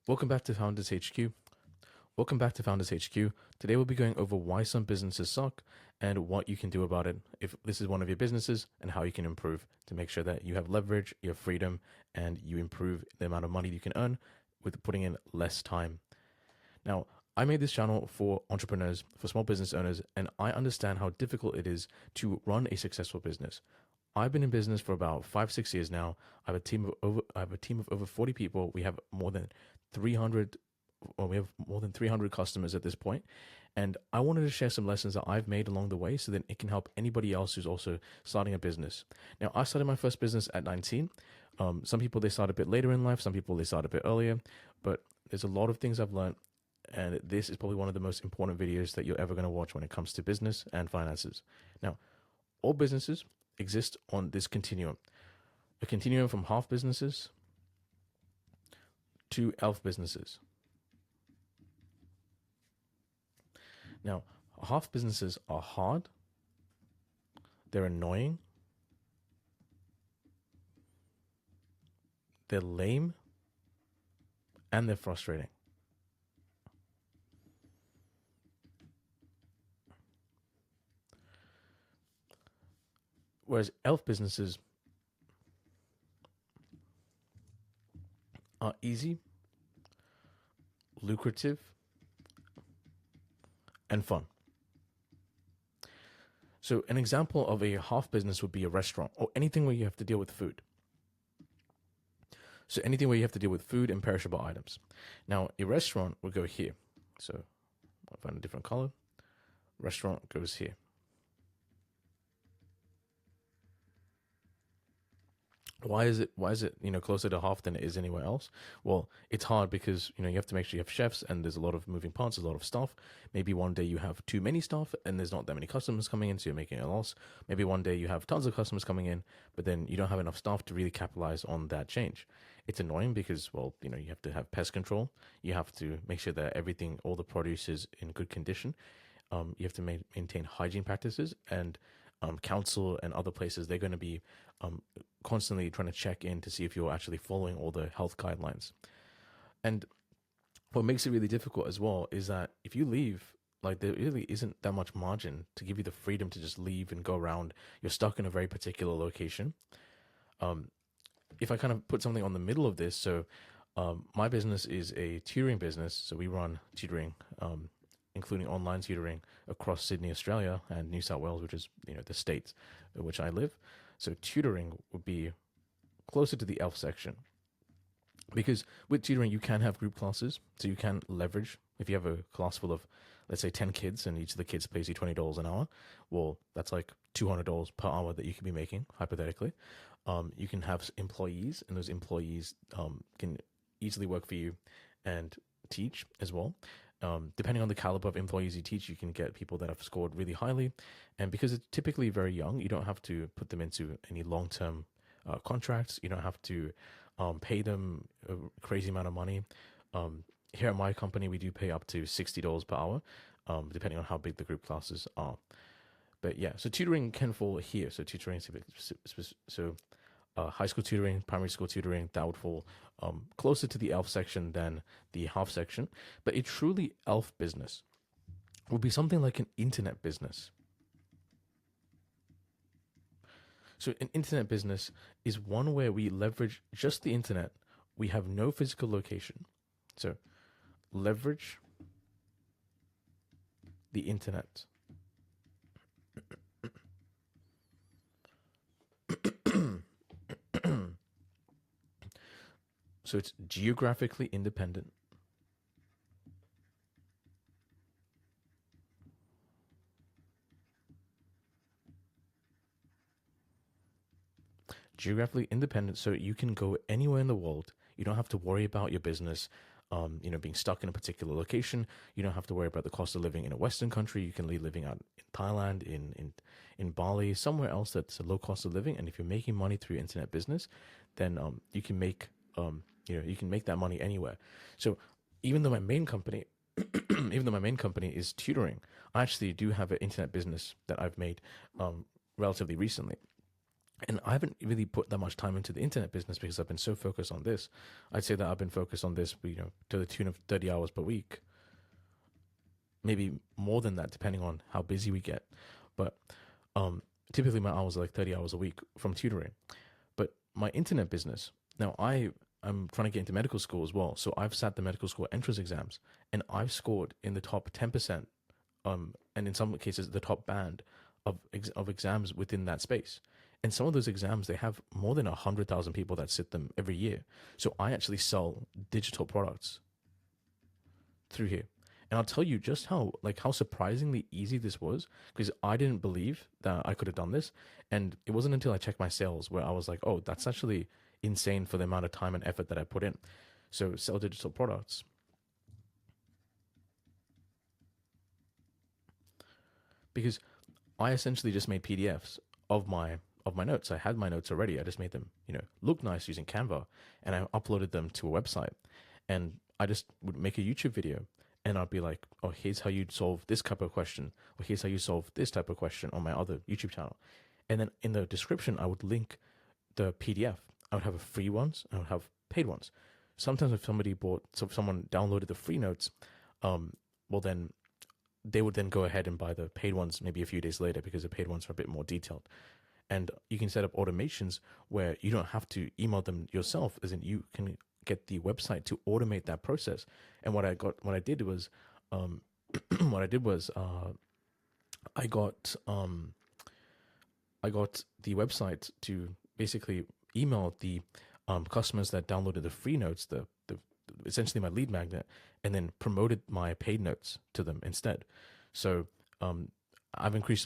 Welcome back to Founders HQ. Welcome back to Founders HQ. Today we'll be going over why some businesses suck and what you can do about it if this is one of your businesses and how you can improve to make sure that you have leverage, you have freedom, and you improve the amount of money you can earn with putting in less time. Now, I made this channel for entrepreneurs, for small business owners, and I understand how difficult it is to run a successful business. I've been in business for about 5-6 years now. I have a team of over 40 people. We have more than 300 we have more than 300 customers at this point. And I wanted to share some lessons that I've made along the way so that it can help anybody else who's also starting a business. Now, I started my first business at 19. Some people, they start a bit later in life. Some people, they start a bit earlier. But there's a lot of things I've learned. And this is probably one of the most important videos that you're ever going to watch when it comes to business and finances. Now, all businesses exist on this continuum. A continuum from half businesses to elf businesses. Now, half businesses are hard, they're annoying, they're lame, and they're frustrating. Whereas elf businesses are easy, lucrative, and fun. So an example of a half business would be a restaurant or anything where you have to deal with food. So anything where you have to deal with food and perishable items. Now, a restaurant would go here. So I'll find a different color. Restaurant goes here. Why is it closer to half than it is anywhere else? Well, it's hard because you have to make sure you have chefs and there's a lot of moving parts, there's a lot of staff. Maybe one day you have too many staff and there's not that many customers coming in, so you're making a loss. Maybe one day you have tons of customers coming in, but then you don't have enough staff to really capitalize on that change. It's annoying because, well, you have to have pest control. You have to make sure that all the produce is in good condition. You have to maintain hygiene practices, and council and other places, they're going to be constantly trying to check in to see if you're actually following all the health guidelines. And what makes it really difficult as well is that if you leave, like, there really isn't that much margin to give you the freedom to just leave and go around. You're stuck in a very particular location. If I kind of put something on the middle of this, so my business is a tutoring business. So we run tutoring, including online tutoring across Sydney, Australia, and New South Wales, which is the states in which I live. So tutoring would be closer to the elf section, because with tutoring you can have group classes, so you can leverage. If you have a class full of, let's say, 10 kids, and each of the kids pays you $20 an hour, well, that's like $200 per hour that you could be making, hypothetically. You can have employees, and those employees can easily work for you and teach as well. Depending on the caliber of employees you teach, you can get people that have scored really highly. And because it's typically very young, you don't have to put them into any long-term contracts. You don't have to pay them a crazy amount of money. Here at my company, we do pay up to $60 per hour, depending on how big the group classes are. But yeah, so tutoring can fall here. So tutoring, high school tutoring, primary school tutoring, that would fall closer to the elf section than the half section. But a truly elf business would be something like an internet business. So an internet business is one where we leverage just the internet. We have no physical location. So leverage the internet. So it's geographically independent. Geographically independent, so you can go anywhere in the world. You don't have to worry about your business being stuck in a particular location. You don't have to worry about the cost of living in a Western country. You can be living out in Thailand, in Bali, somewhere else that's a low cost of living. And if you're making money through your internet business, then you can make you can make that money anywhere. So even though my main company is tutoring, I actually do have an internet business that I've made relatively recently. And I haven't really put that much time into the internet business because I've been so focused on this. I'd say that I've been focused on this, to the tune of 30 hours per week, maybe more than that, depending on how busy we get. But typically my hours are like 30 hours a week from tutoring. But my internet business, now I'm trying to get into medical school as well. So I've sat the medical school entrance exams and I've scored in the top 10%, and in some cases, the top band of exams within that space. And some of those exams, they have more than 100,000 people that sit them every year. So I actually sell digital products through here. And I'll tell you just how surprisingly easy this was, because I didn't believe that I could have done this. And it wasn't until I checked my sales where I was like, oh, that's actually insane for the amount of time and effort that I put in. So sell digital products. Because I essentially just made PDFs of my notes. I had my notes already. I just made them, look nice using Canva, and I uploaded them to a website. And I just would make a YouTube video, and I'd be like, "Oh, here's how you solve this type of question, or here's how you solve this type of question on my other YouTube channel." And then in the description, I would link the PDF. I would have a free ones, and I would have paid ones. Sometimes if someone downloaded the free notes, well then they would then go ahead and buy the paid ones maybe a few days later because the paid ones are a bit more detailed. And you can set up automations where you don't have to email them yourself, as in you can get the website to automate that process. And what I did was, what I did was, I got, I got the website to basically email the customers that downloaded the free notes, the essentially my lead magnet, and then promoted my paid notes to them instead. So I've increased a lot